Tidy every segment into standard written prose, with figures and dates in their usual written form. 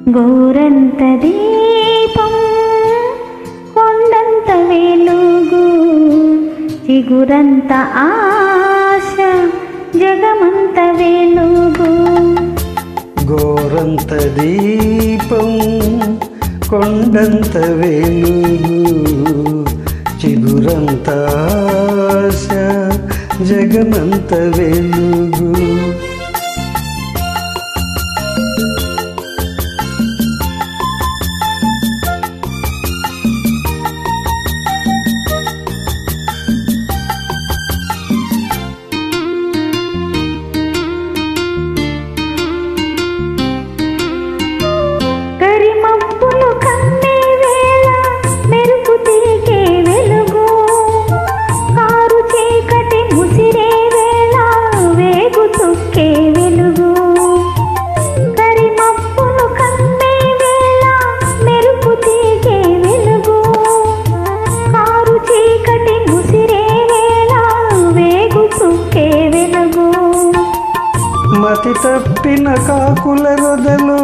గోరంత దీపం కొండంత వెలుగు చిగురంత ఆశ జగమంత వెలుగు. గోరంత దీపం కొండంత వెలుగు చిగురంత ఆశ జగమంత వెలుగు. మతి తప్పిన కాకుల రొదలో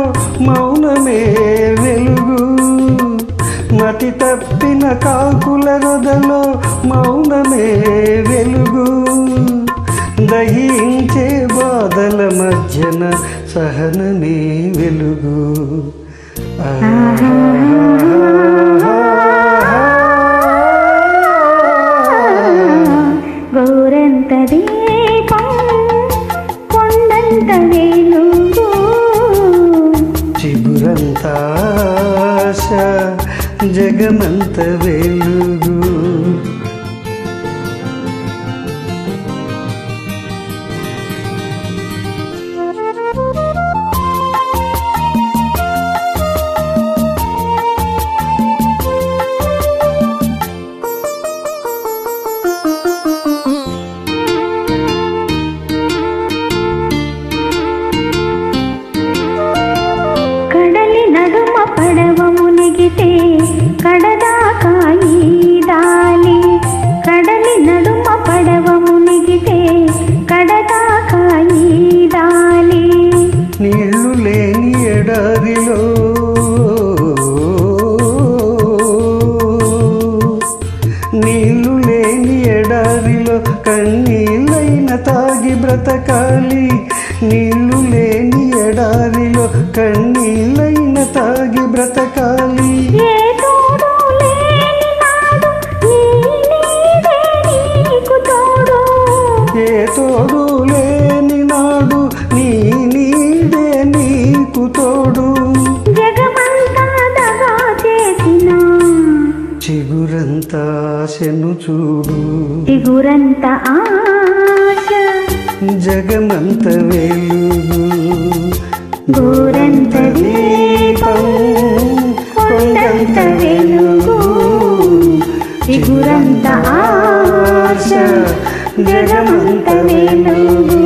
మౌనమే వెలుగు. మతి తప్పిన కాకుల రొదలో మౌనమే వెలుగు. దహించే బాధల మధ్యన సహనమే వెలుగు. గోరంత దీపం కొండంత వెలుగు చిగురంత ఆశ జగమంత వెలుగు. పడవ మునిగితే కడదాకా ఈదాలి. కడలి నడుమ పడవ మునిగితే కడదాకా ఈదాలి. నీళ్లు లేని ఎడారిలో నీళ్లు లేని ఎడారిలో కన్నీళ్ళైన తాగి బ్రతకాలి. నీళ్లు లేని ఎడారిలో కన్నీళ్ళైన తాగి బ్రతకాలి. ఏ తోడు లేని నాడు నీ నీడే నీకు తోడు. ఏ తోడు లేని నాడు నీ నీడే నీకు తోడు. జగమంతా దగా చేసిన చిగురంత ఆశను చూడు. చిగురంత ఆశ జగమంత వెలుగు. గోరంత దీపం కొండంత వెలుగు చిగురంత ఆశ జగమంత వెలుగు.